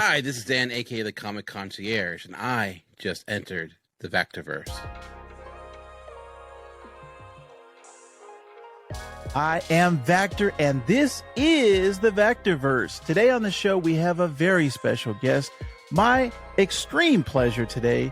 Hi, this is Dan, aka the Comic Concierge, and I just entered the Vactor-Verse. I am Vactor, and this is the Vactor-Verse. Today on the show, we have a very special guest. My extreme pleasure today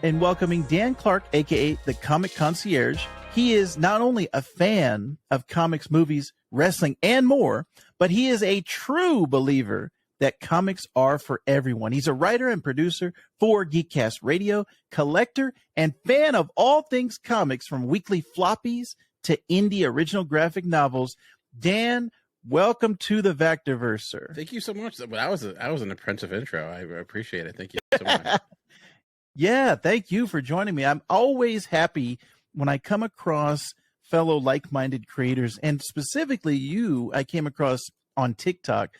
in welcoming Dan Clark, aka the Comic Concierge. He is not only a fan of comics, movies, wrestling, and more, but he is a true believer that comics are for everyone. He's a writer and producer for Geekcast Radio, collector, and fan of all things comics, from weekly floppies to indie original graphic novels. Dan, welcome to the Vactor-Verse, sir. Thank you so much. That was an impressive intro. I appreciate it. Thank you so much. Yeah, thank you for joining me. I'm always happy when I come across fellow like-minded creators, and specifically you. I came across on TikTok.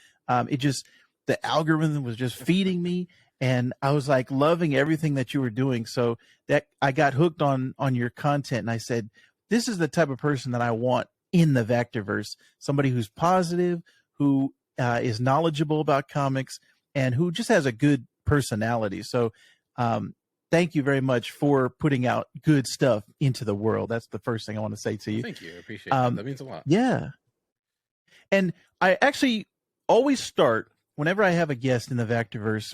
The algorithm was just feeding me, and I was like loving everything that you were doing. So that I got hooked on your content, and I said, this is the type of person that I want in the Vactor-Verse. Somebody who's positive, who is knowledgeable about comics, and who just has a good personality. So thank you very much for putting out good stuff into the world. That's the first thing I want to say to you. Thank you. I appreciate that. That means a lot. Yeah. And I actually always start, whenever I have a guest in the Vactor-Verse,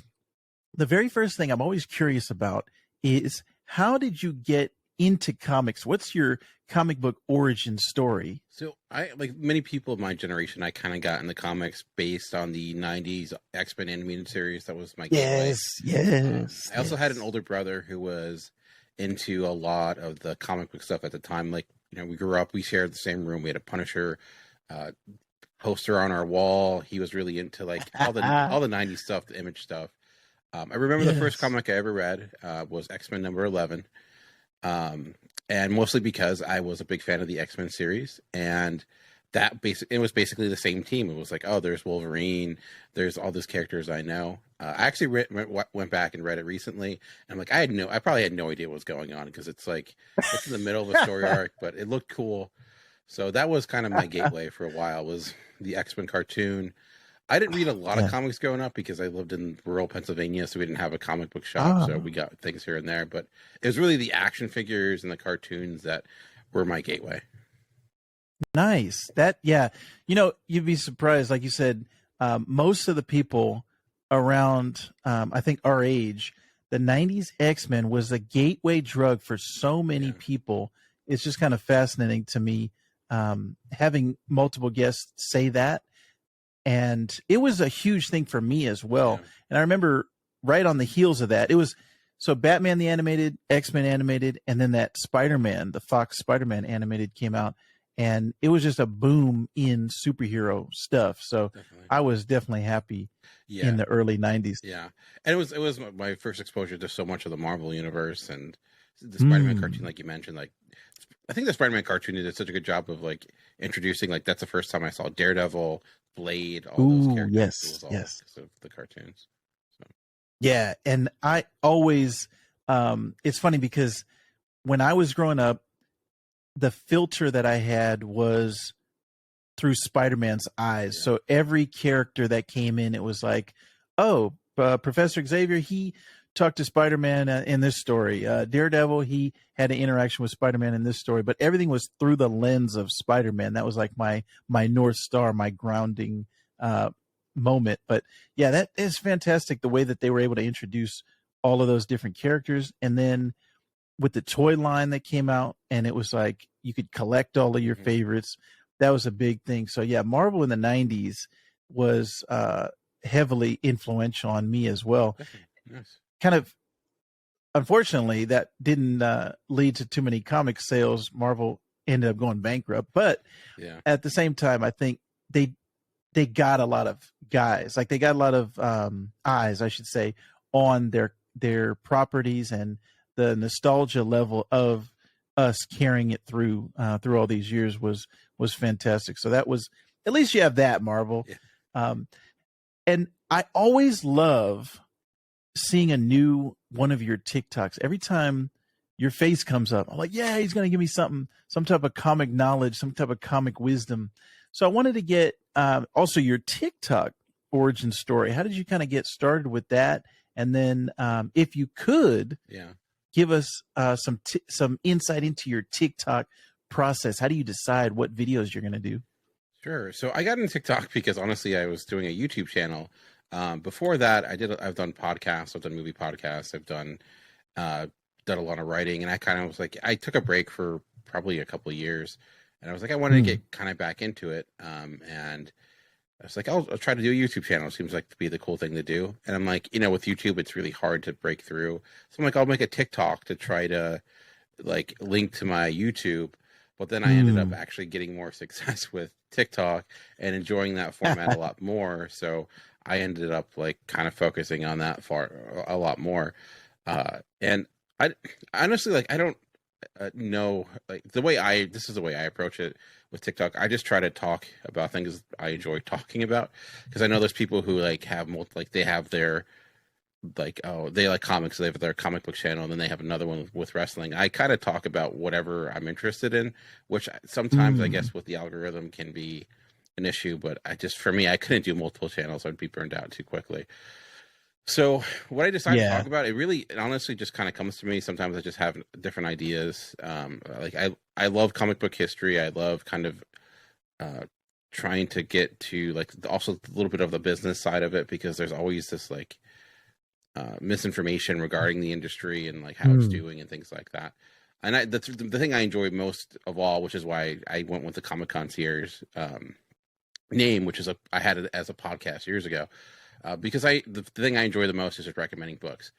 the very first thing I'm always curious about is, how did you get into comics? What's your comic book origin story? So I, like many people of my generation, I kind of got into comics based on the 90s X-Men animated series. That was my gateway. Yes. I also had an older brother who was into a lot of the comic book stuff at the time. Like, we grew up, we shared the same room. We had a Punisher poster on our wall. He was really into like all the 90s stuff, the Image stuff. I remember the first comic I ever read was X-Men number 11. And mostly because I was a big fan of the X-Men series, and it was basically the same team. It was like, oh, there's Wolverine, there's all those characters I know. I actually went back and read it recently, and I'm like, I probably had no idea what was going on, because it's in the middle of a story arc, but it looked cool. So that was kind of my gateway for a while, was the X-Men cartoon. I didn't read a lot of comics growing up because I lived in rural Pennsylvania, so we didn't have a comic book shop. So we got things here and there, but it was really the action figures and the cartoons that were my gateway. Nice. You'd be surprised. Like you said, most of the people around, I think our age, the 90s X-Men was a gateway drug for so many people. It's just kind of fascinating to me, having multiple guests say that. And it was a huge thing for me as well. Yeah. And I remember right on the heels of that, it was Batman the animated, X-Men animated, and then that Spider-Man, the Fox Spider-Man animated came out, and it was just a boom in superhero stuff. So definitely. I was definitely happy in the early 90s. Yeah. And it was my first exposure to so much of the Marvel universe, and the Spider-Man cartoon, like you mentioned. Like, I think the Spider-Man cartoon did such a good job of like introducing, like, that's the first time I saw Daredevil, Blade, all those characters. Yes, it was all because of the cartoons. So. Yeah, and I always, it's funny because when I was growing up, the filter that I had was through Spider-Man's eyes. Yeah. So every character that came in, it was like, oh, Professor Xavier, he talked to Spider-Man in this story. Daredevil, he had an interaction with Spider-Man in this story, but everything was through the lens of Spider-Man. That was like my North Star, my grounding moment. But yeah, that is fantastic, the way that they were able to introduce all of those different characters. And then with the toy line that came out, and it was like you could collect all of your favorites. That was a big thing. So yeah, Marvel in the 90s was heavily influential on me as well. Nice. Kind of, unfortunately, that didn't lead to too many comic sales. Marvel ended up going bankrupt, but at the same time, I think they got a lot of guys, like they got a lot of eyes, I should say, on their properties, and the nostalgia level of us carrying it through all these years was fantastic. So that was, at least you have that, Marvel. Yeah. And I always love seeing a new one of your TikToks. Every time your face comes up, I'm like, yeah, he's going to give me some type of comic knowledge, some type of comic wisdom. So I wanted to get also your TikTok origin story. How did you kind of get started with that? And then, if you could, give us some insight into your TikTok process. How do you decide what videos you're going to do? Sure. So I got into TikTok because honestly, I was doing a YouTube channel. Before that, I've done podcasts. I've done movie podcasts. I've done a lot of writing, and I kind of was like, I took a break for probably a couple of years, and I was like, I wanted to get kind of back into it. And I was like, I'll try to do a YouTube channel. It seems like to be the cool thing to do. And I'm like, with YouTube, it's really hard to break through. So I'm like, I'll make a TikTok to try to like link to my YouTube. But then I ended up actually getting more success with TikTok and enjoying that format a lot more. So I ended up like kind of focusing on that a lot more. And I honestly, like, I don't know, like this is the way I approach it with TikTok. I just try to talk about things I enjoy talking about, because I know there's people who like have they have their like, oh, they like comics, so they have their comic book channel, and then they have another one with wrestling. I kind of talk about whatever I'm interested in, which sometimes I guess with the algorithm can be an issue, but for me, I couldn't do multiple channels. I'd be burned out too quickly. So what I decided to talk about, it honestly just kind of comes to me. Sometimes I just have different ideas. Like I love comic book history. I love kind of trying to get to like also a little bit of the business side of it, because there's always this like misinformation regarding the industry and like how it's doing and things like that. And the thing I enjoy most of all, which is why I went with the Comic Concierge name, which is I had it as a podcast years ago. Because the thing I enjoy the most is just recommending books,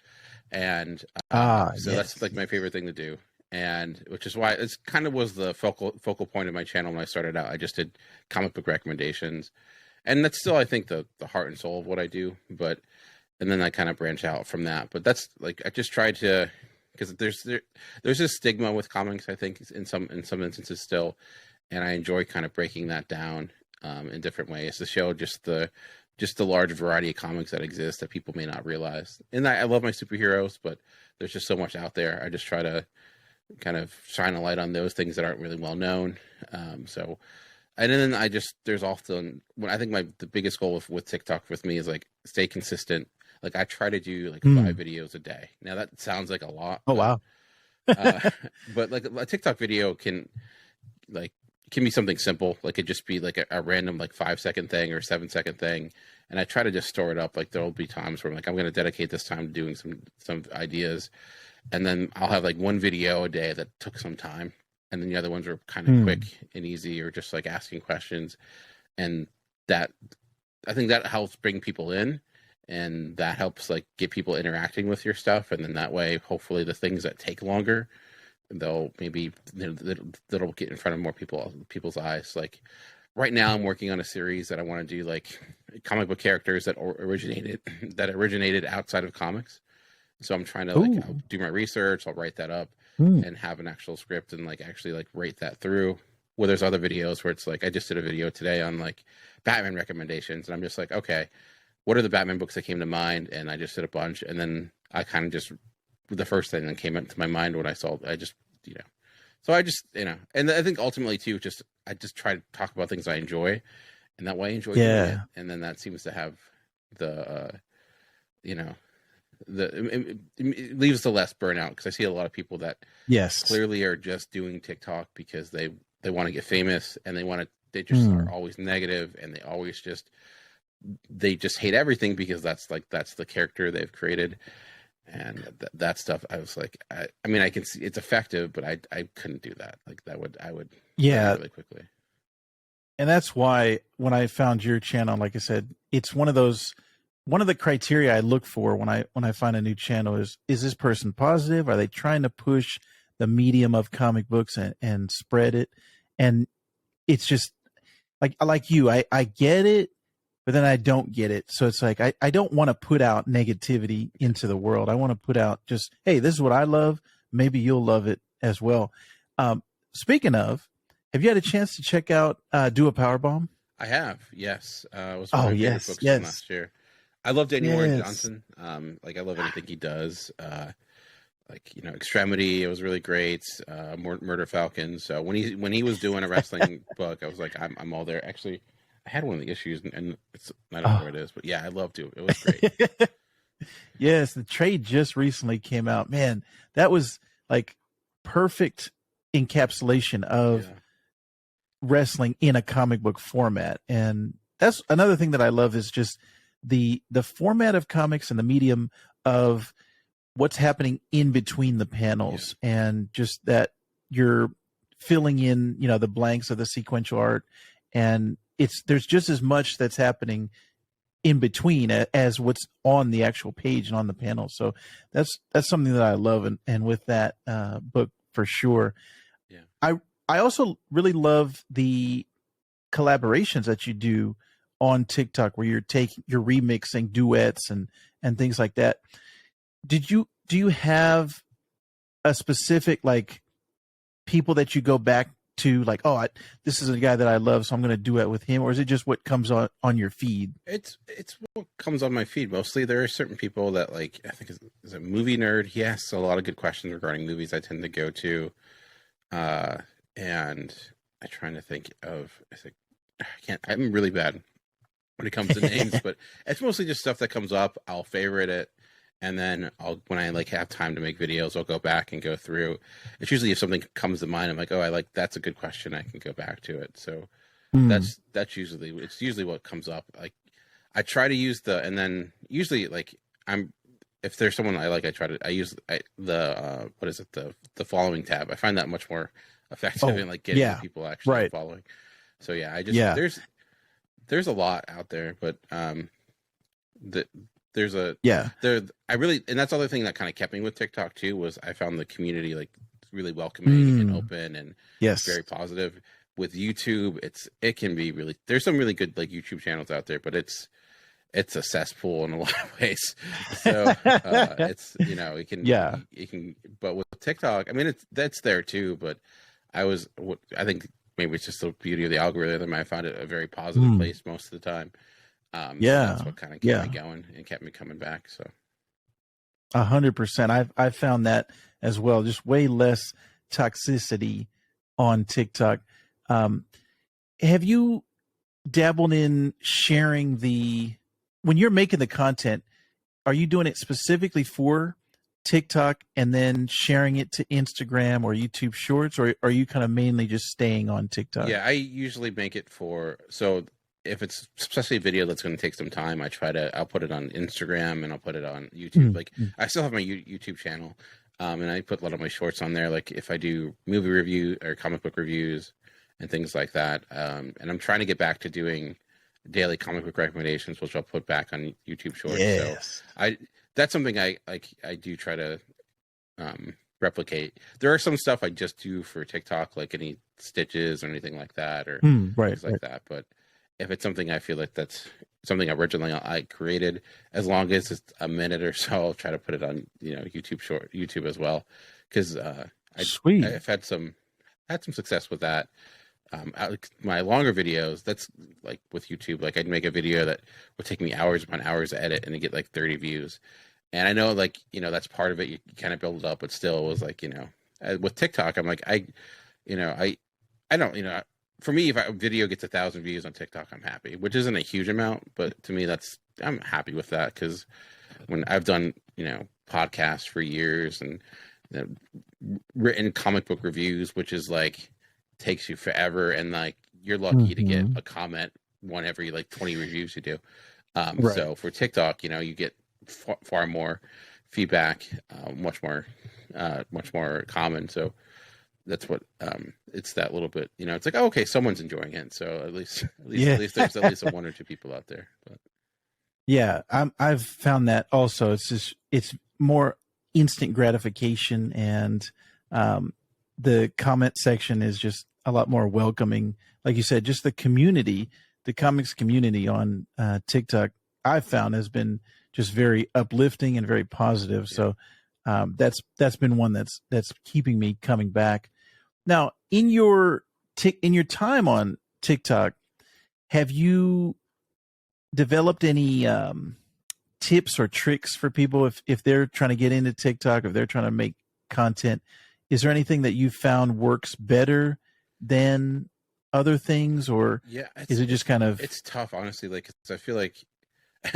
and that's like my favorite thing to do, and which is why it's kind of was the focal point of my channel when I started out. I just did comic book recommendations, and that's still, I think, the heart and soul of what I do. And then I kind of branch out from that. But that's like, I just tried to, because there's this stigma with comics, I think, in some instances still, and I enjoy kind of breaking that down in different ways to show just the large variety of comics that exist that people may not realize. And I love my superheroes, but there's just so much out there. I just try to kind of shine a light on those things that aren't really well known. And then there's often, when I think the biggest goal with TikTok with me is like stay consistent. Like I try to do like 5 videos a day. Now that sounds like a lot. Oh, wow. But like a TikTok video can be something simple. Like it just be like a random like 5-second thing or 7-second thing. And I try to just store it up. Like there'll be times where I'm like, I'm going to dedicate this time to doing some ideas. And then I'll have like one video a day that took some time. And then the other ones are kind of quick and easy, or just like asking questions. And that, I think that helps bring people in, and that helps like get people interacting with your stuff. And then that way, hopefully the things that take longer, that'll get in front of more people's eyes. Like right now I'm working on a series that I want to do like comic book characters that originated outside of comics. So I'm trying to I'll do my research, I'll write that up and have an actual script and like actually like rate that through. Where there's other videos where it's like, I just did a video today on like Batman recommendations, and I'm just like, okay, what are the Batman books that came to mind? And I just did a bunch, and then I kind of just, the first thing that came into my mind when I saw, I just, so I just, and I think ultimately too, I just try to talk about things I enjoy, and that way I enjoy doing it. And then that seems to have it leaves the less burnout, because I see a lot of people that clearly are just doing TikTok because they want to get famous, and they just are always negative, and they just hate everything because that's the character they've created. And that stuff, I was like, I mean, I can see it's effective, but I couldn't do that. Like I would really quickly. And that's why when I found your channel, like I said, it's one of the criteria I look for when I find a new channel is this person positive? Are they trying to push the medium of comic books and spread it? And it's just like you, I get it, but then I don't get it. So it's like, I don't want to put out negativity into the world. I want to put out just, hey, this is what I love. Maybe you'll love it as well. Speaking of, have you had a chance to check out Do a Powerbomb? I have, yes. It was one of my favorite books from last year. I love Daniel Warren Johnson. I love anything he does. Extremity, it was really great. Murder Falcon. So when he was doing a wrestling book, I was like, I'm all there. Actually, I had one of the issues, and I don't know where it is, but yeah, I loved it. It was great. Yes, the trade just recently came out. Man, that was like perfect encapsulation of wrestling in a comic book format. And that's another thing that I love is just the format of comics and the medium of what's happening in between the panels, and just that you're filling in, the blanks of the sequential art, and there's just as much that's happening in between as what's on the actual page and on the panel. So that's something that I love, and with that book for sure. Yeah. I also really love the collaborations that you do on TikTok, where you're remixing duets and things like that. Do you have a specific like people that you go back to, like, this is a guy that I love, so I'm going to duet with him, or is it just what comes on your feed? It's what comes on my feed mostly. There are certain people that, like, I think is a movie nerd. He asks a lot of good questions regarding movies I tend to go to, and I'm trying to think of. I'm really bad when it comes to names, but it's mostly just stuff that comes up. I'll favorite it. And then when I like have time to make videos, I'll go back and go through. It's usually if something comes to mind, I'm like, that's a good question. I can go back to it. So that's usually what comes up. Like I try to use and then usually like if there's someone I like, I use the following tab. I find that much more effective in like getting people actually following. So yeah, there's a lot out there, but and that's the other thing that kind of kept me with TikTok too, was I found the community like really welcoming and open and very positive. With YouTube, it can be really, there's some really good like YouTube channels out there, but it's a cesspool in a lot of ways. So it can, but with TikTok, I mean, that's there too, but I think maybe it's just the beauty of the algorithm. I found it a very positive place most of the time. So that's what kind of kept me going and kept me coming back. So 100%. I've found that as well. Just way less toxicity on TikTok. Have you dabbled in sharing when you're making the content, are you doing it specifically for TikTok and then sharing it to Instagram or YouTube Shorts, or are you kind of mainly just staying on TikTok? Yeah, I usually make it so if it's especially a video that's going to take some time, I'll put it on Instagram and I'll put it on YouTube. Like I still have my YouTube channel, and I put a lot of my shorts on there. Like if I do movie review or comic book reviews and things like that. And I'm trying to get back to doing daily comic book recommendations, which I'll put back on YouTube Shorts. Yes. So that's something I do try to replicate. There are some stuff I just do for TikTok, like any stitches or anything like that, or things like that. But if it's something I feel like that's something originally I created, as long as it's a minute or so, I'll try to put it on YouTube as well, because I've had some success with that. My longer videos, that's like with YouTube, like I'd make a video that would take me hours upon hours to edit and to get like 30 views. And I know, like, that's part of it. You kind of build it up, but still it was like, with TikTok, I'm like, I don't, for me, if a video gets 1,000 views on TikTok, I'm happy, which isn't a huge amount, but to me, I'm happy with that. Cause when I've done, podcasts for years and written comic book reviews, which is like, takes you forever, and like you're lucky to get a comment one every like 20 reviews you do. So for TikTok, you get far more feedback, much more common. So that's what it's that little bit, it's like, oh, okay, someone's enjoying it. So at least there's at least one or two people out there. But yeah, I've found that also. It's more instant gratification, and the comment section is just a lot more welcoming. Like you said, just the comics community on TikTok, I've found has been just very uplifting and very positive. So that's been one that's keeping me coming back. Now, in your time on TikTok, have you developed any tips or tricks for people if they're trying to get into TikTok, if they're trying to make content? Is there anything that you found works better than other things, or Yeah, is it just kind of? it's tough, honestly. Like, 'cause I feel like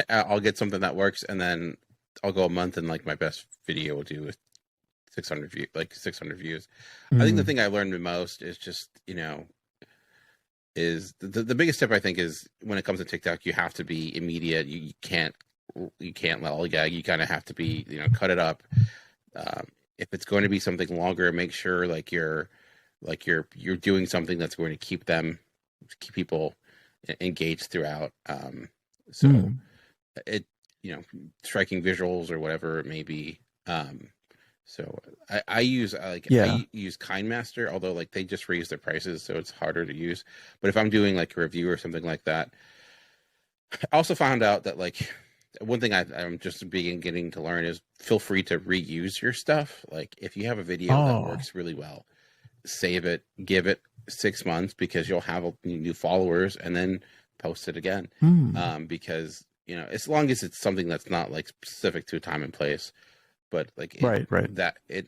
I'll get something that works, and then I'll go a month, and like my best video will do 600 view, like 600 views. I think the thing I learned the most is just, is the biggest tip I think is when it comes to TikTok, you have to be immediate. You can't lollygag. You kind of have to be, cut it up. If it's going to be something longer, make sure you're doing something that's going to keep people engaged throughout. So it, striking visuals or whatever it may be. So I use I use KindMaster, although they just raised their prices, so it's harder to use. But if I'm doing a review or something like that, I also found out that one thing I'm just beginning to learn is feel free to reuse your stuff. If you have a video that works really well, save it, give it 6 months, because you'll have new followers, and then post it again. Because as long as it's something that's not specific to a time and place. But right. that it,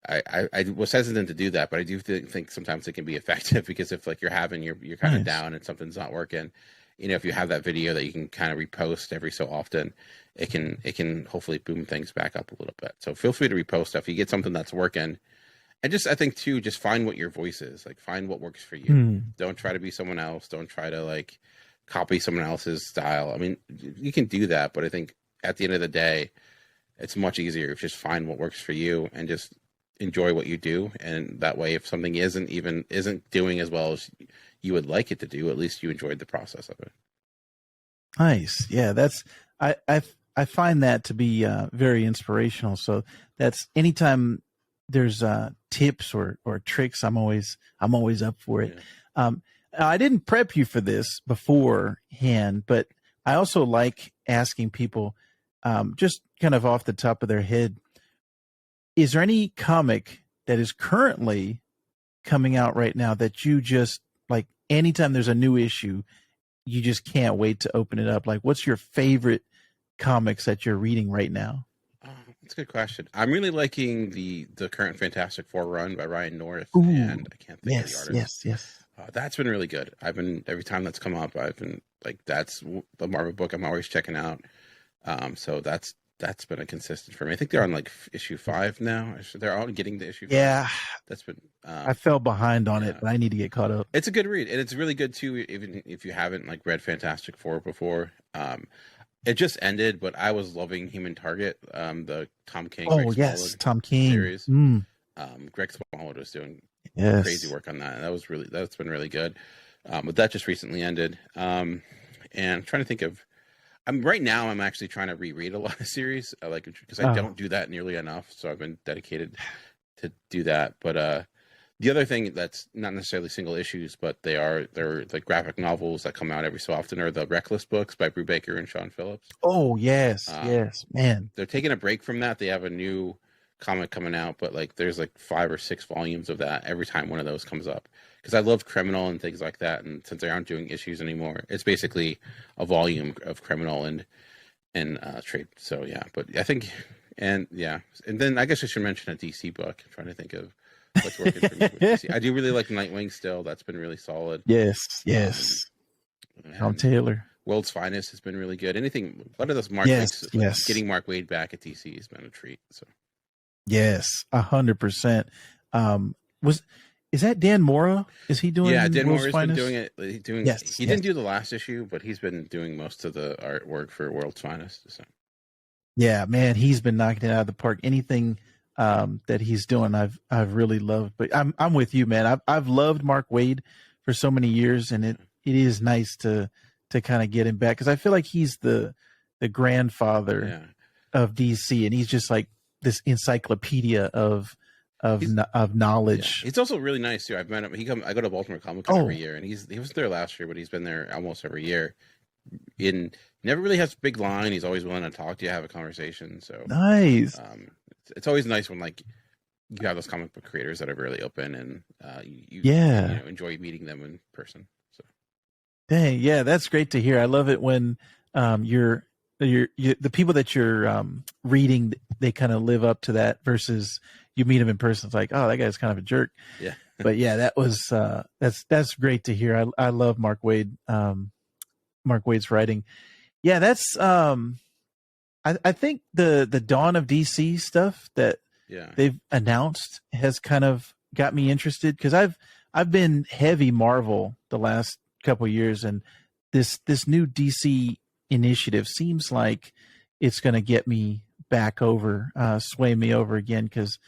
I was hesitant to do that, but I do think sometimes it can be effective, because if you're kind of down and something's not working, if you have that video that you can kind of repost every so often, it can hopefully boom things back up a little bit. So feel free to repost stuff. You get something that's working, and I think too, just find what your voice is. Find what works for you. Don't try to be someone else. Don't try to copy someone else's style. I mean, you can do that, but I think at the end of the day, it's much easier if just find what works for you and just enjoy what you do. And that way, if something isn't doing as well as you would like it to do, at least you enjoyed the process of it. Nice. Yeah, I find that to be very inspirational. So that's anytime there's tips or tricks, I'm always up for it. Yeah. I didn't prep you for this beforehand, but I also like asking people, just kind of off the top of their head, is there any comic that is currently coming out right now that you just anytime there's a new issue, you just can't wait to open it up? What's your favorite comics that you're reading right now? That's a good question. I'm really liking the current Fantastic Four run by Ryan North. Ooh, and I can't think of the artist. Yes. That's been really good. Every time that's come up, I've been that's the Marvel book I'm always checking out. So that's been a consistent for me. I think they're on issue 5 now. They're all getting to issue 5. Yeah, that's been. I fell behind on it, but I need to get caught up. It's a good read, and it's really good too. Even if you haven't read Fantastic Four before, it just ended, but I was loving Human Target, the Tom King. Oh yes, Tom King series. Greg Smallwood was doing crazy work on that, and that's been really good. But that just recently ended, and I'm trying to think of. Right now I'm actually trying to reread a lot of series, because I don't do that nearly enough. So I've been dedicated to do that. But the other thing that's not necessarily single issues, but they're graphic novels that come out every so often, are the Reckless books by Brubaker and Sean Phillips. Oh yes, man. They're taking a break from that. They have a new comic coming out, but there's 5 or 6 volumes of that every time one of those comes up. Because I love Criminal and things like that, and since they aren't doing issues anymore, it's basically a volume of Criminal and trade. So yeah, but I think, and then I guess I should mention a DC book. I'm trying to think of what's working for me with DC. I do really like Nightwing still. That's been really solid. Yes. Tom Taylor. World's Finest has been really good. Anything, a lot of those Mark Waid, getting Mark Waid back at DC has been a treat. So yes, 100%. Is that Dan Mora? Is he doing? Yeah, Dan Mora's been doing it. He didn't do the last issue, but he's been doing most of the artwork for World's Finest. So. Yeah, man, he's been knocking it out of the park. Anything that he's doing, I've really loved. But I'm with you, man. I've loved Mark Waid for so many years, and it is nice to kind of get him back, because I feel like he's the grandfather of DC, and he's just this encyclopedia of knowledge. Yeah. He's also really nice too. I've met him. I go to Baltimore Comic Con every year, and he wasn't there last year, but he's been there almost every year. Never really has a big line. He's always willing to talk to you, have a conversation. So nice. It's always nice when you have those comic book creators that are really open, and you enjoy meeting them in person. So dang, yeah, that's great to hear. I love it when you're the people that you're reading, they kind of live up to that, versus you meet them in person, it's oh, that guy's kind of a jerk. Yeah. but yeah, that was that's great to hear. I love Mark Waid, Mark Waid's writing. Yeah, that's I think the Dawn of DC stuff that they've announced has kind of got me interested, because I've been heavy Marvel the last couple of years, and this new DC initiative seems like it's going to get me back over, sway me over again, because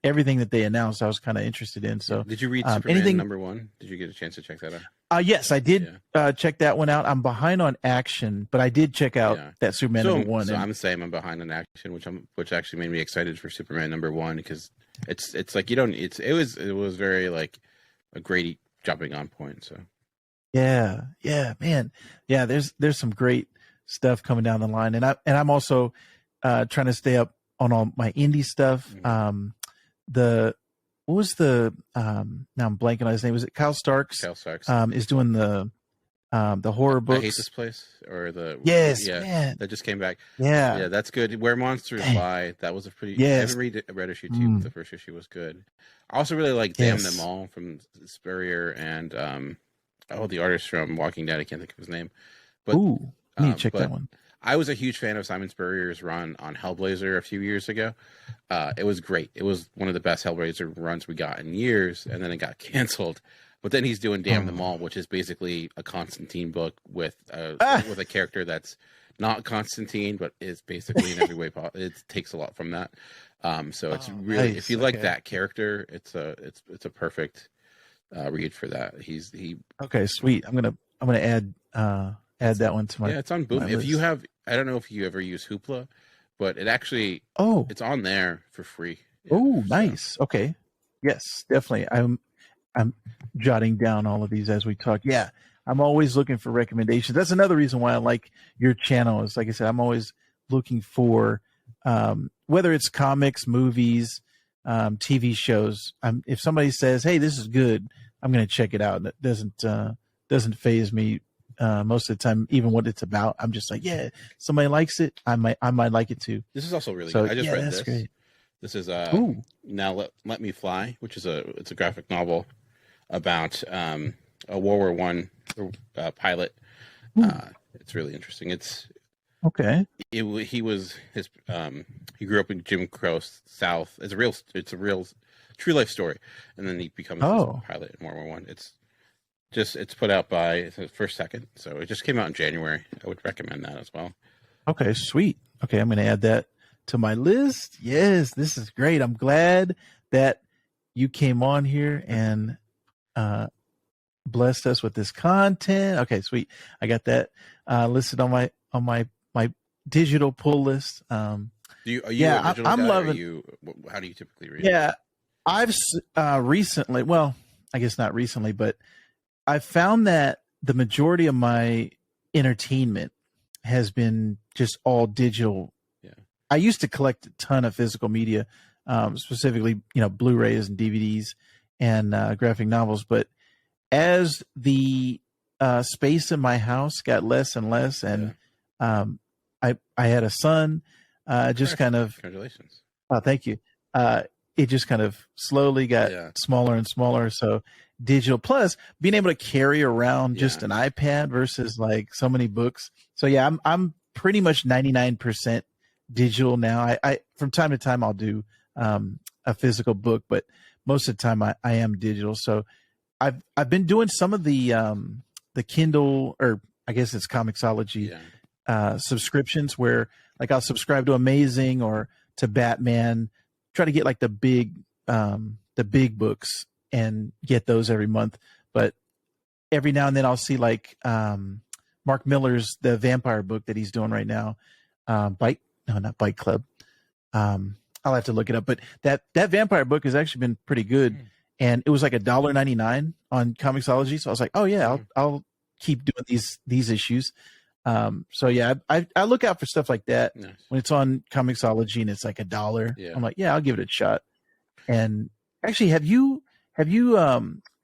everything that they announced I was kind of interested in. So did you read Superman #1? Did you get a chance to check that out? Yes, I did check that one out. I'm behind on action, but I did check out that Superman #1. So I'm the same. I'm behind on action, which actually made me excited for Superman #1, because it's like it was very like a great jumping on point. So yeah, man, yeah. There's some great stuff coming down the line, and I'm also trying to stay up on all my indie stuff. What was the now I'm blanking on his name. Was it Kyle Starks? Kyle Starks is doing the horror books. I Hate This Place, or man, that just came back. Yeah, that's good. Where Monsters Lie, that was a pretty. I haven't read issue 2, but the first issue was good. I also really like Damn Them All from Spurrier and the artist from Walking Dead. I can't think of his name, but I need to check that one. I was a huge fan of Simon Spurrier's run on Hellblazer a few years ago. It was great. It was one of the best Hellblazer runs we got in years, and then it got canceled. But then he's doing Damn Them All, which is basically a Constantine book with a character that's not Constantine, but is basically in every way possible. It takes a lot from that. So it's really, nice. If you like that character, it's a perfect read for that. Okay, sweet. I'm gonna add that one to my. Yeah, it's on Boom. If you have, I don't know if you ever use Hoopla, but it actually it's on there for free. Oh, nice. Okay, yes, definitely. I'm jotting down all of these as we talk. Yeah, I'm always looking for recommendations. That's another reason why I like your channel. Is like I said, I'm always looking for whether it's comics, movies, TV shows. If somebody says, "Hey, this is good," I'm going to check it out. And it doesn't faze me. Most of the time, even what it's about, I'm just like, yeah, somebody likes it, I might like it too. This is also really good. I just read this. Great. This is Now Let Me Fly, which is a graphic novel about a World War I pilot. It's really interesting. It's okay. He grew up in Jim Crow South. It's a real true life story, and then he becomes a pilot in World War I. It's put out by First Second, so it just came out in January. I would recommend that as well. Okay, sweet. Okay, I'm going to add that to my list. Yes, this is great. I'm glad that you came on here and blessed us with this content. Okay, sweet. I got that listed on my digital pull list. Are you a digital guy, loving. How do you typically read? Yeah, I've recently. Well, I guess not recently, but I found that the majority of my entertainment has been just all digital. Yeah. I used to collect a ton of physical media, specifically, Blu-rays and DVDs and graphic novels. But as the space in my house got less and less, and I had a son, just kind of. Congratulations. Oh, thank you. It just kind of slowly got smaller and smaller. So digital, plus being able to carry around just an iPad versus like so many books. So yeah, I'm pretty much 99% digital now. I from time to time I'll do a physical book, but most of the time I am digital. So I've been doing some of the Kindle, or I guess it's Comixology subscriptions, where like I'll subscribe to Amazing or to Batman, try to get like the big books and get those every month. But every now and then I'll see like Mark Miller's the vampire book that he's doing right now. Not Bike Club. I'll have to look it up. But that vampire book has actually been pretty good. And it was like $1.99 on Comixology. So I was like, oh yeah, I'll keep doing these issues. So yeah, I look out for stuff like that. Nice. When it's on Comixology and it's like $1. Yeah. I'm like, yeah, I'll give it a shot. And actually, have you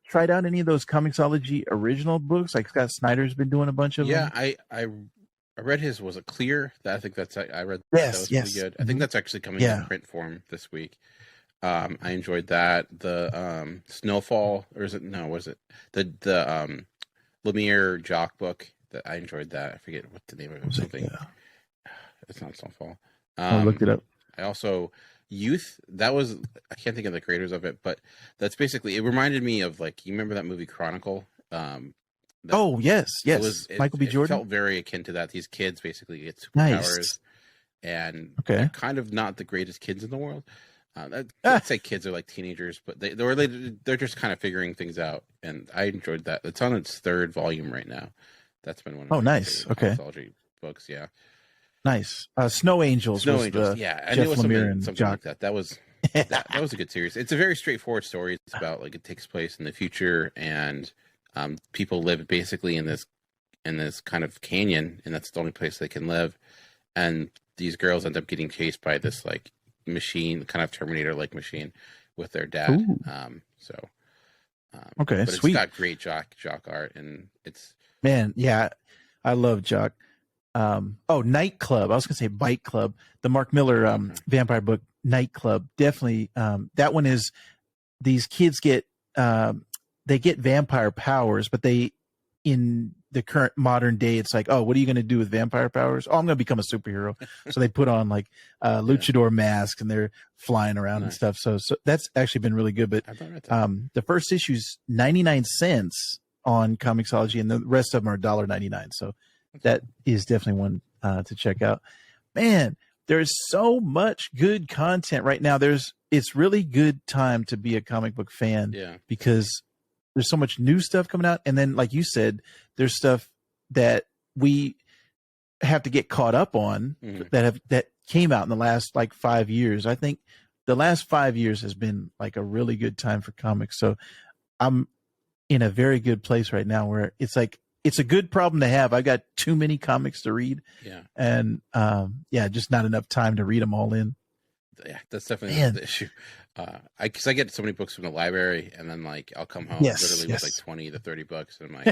tried out any of those Comixology original books? Like Scott Snyder's been doing a bunch of them. Yeah, I read his. Was it Clear? I think I read. Yes, that was pretty good. I think that's actually coming in print form this week. I enjoyed that. The Snowfall, or is it no? Was it the Lemire Jock book? That I enjoyed that. I forget what the name of it was. Something. It's not Snowfall. I looked it up. I also Youth. That was I can't think of the creators of it, but that's basically. It reminded me of like you remember that movie Chronicle. Oh yes. Michael B. Jordan. It felt very akin to that. These kids basically get superpowers, and they're kind of not the greatest kids in the world. I'd say kids are like teenagers, but they're just kind of figuring things out, and I enjoyed that. It's on its 3rd volume right now. That's been one of my anthology books. Yeah, nice. Snow Angels. Yeah, I knew it was something like that. That was that was a good series. It's a very straightforward story. It's about like it takes place in the future, and people live basically in this kind of canyon, and that's the only place they can live. And these girls end up getting chased by this like machine, kind of Terminator-like machine, with their dad. Okay, but sweet. It's got great jock art, and it's I love Jock. Night Club. I was gonna say Bite Club. The Mark Miller vampire book, Night Club. Definitely. That one is these kids get vampire powers, but in the current modern day, it's like, oh, what are you going to do with vampire powers? Oh, I'm going to become a superhero. So they put on like luchador masks and they're flying around and stuff. So that's actually been really good. But the first issue's 99 cents on Comixology, and the rest of them are $1.99. So that is definitely one to check out. Man, there's so much good content right now. It's really good time to be a comic book fan because there's so much new stuff coming out. And then, like you said, there's stuff that we have to get caught up on that came out in the last like 5 years. I think the last 5 years has been like a really good time for comics. So I'm in a very good place right now where it's like, it's a good problem to have. I got too many comics to read. Yeah. And just not enough time to read them all in. Yeah, that's definitely the issue. Because I get so many books from the library, and then like I'll come home literally with like $20 to $30, and I'm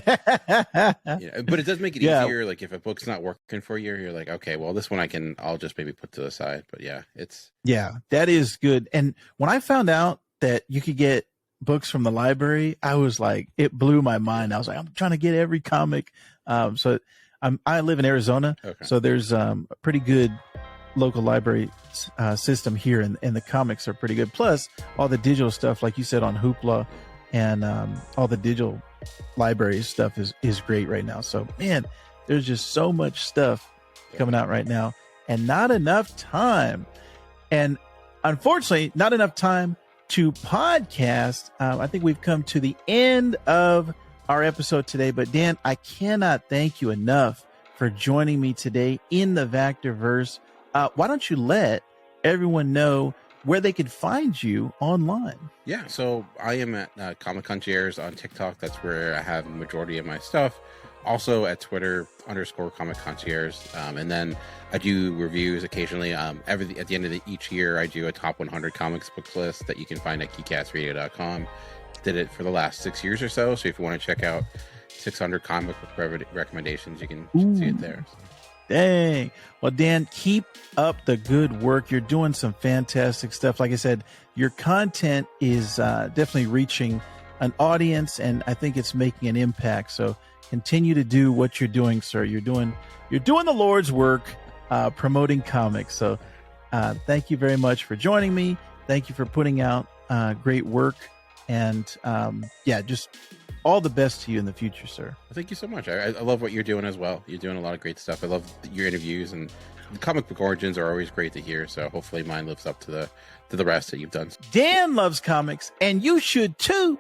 like, but it does make it easier. Like if a book's not working for you, you're like, okay, well this one I'll just maybe put to the side. But that is good. And when I found out that you could get books from the library, I was like, it blew my mind. I was like, I'm trying to get every comic. So I live in Arizona, so there's a pretty good local library system here, and the comics are pretty good. Plus all the digital stuff, like you said, on Hoopla, and all the digital library stuff is great right now. So man, there's just so much stuff coming out right now, and not enough time, and unfortunately not enough time to podcast. I think we've come to the end of our episode today, but Dan, I cannot thank you enough for joining me today in the Vactor-Verse. Why don't you let everyone know where they can find you online? Yeah, so I am at Comic Concierge on TikTok. That's where I have the majority of my stuff. Also at Twitter _Comic Concierge. And then I do reviews occasionally. At the end of each year, I do a top 100 comics book list that you can find at geekcastradio.com. Did it for the last 6 years or so. So if you want to check out 600 comic book recommendations, you can see it there. So. Dang. Well, Dan, keep up the good work. You're doing some fantastic stuff. Like I said, your content is definitely reaching an audience, and I think it's making an impact. So continue to do what you're doing, sir. You're doing the Lord's work, promoting comics. So thank you very much for joining me. Thank you for putting out great work, and just all the best to you in the future, sir. Well, thank you so much. I love what you're doing as well. You're doing a lot of great stuff. I love your interviews, and the comic book origins are always great to hear. So hopefully mine lives up to the rest that you've done. Dan loves comics, and you should too.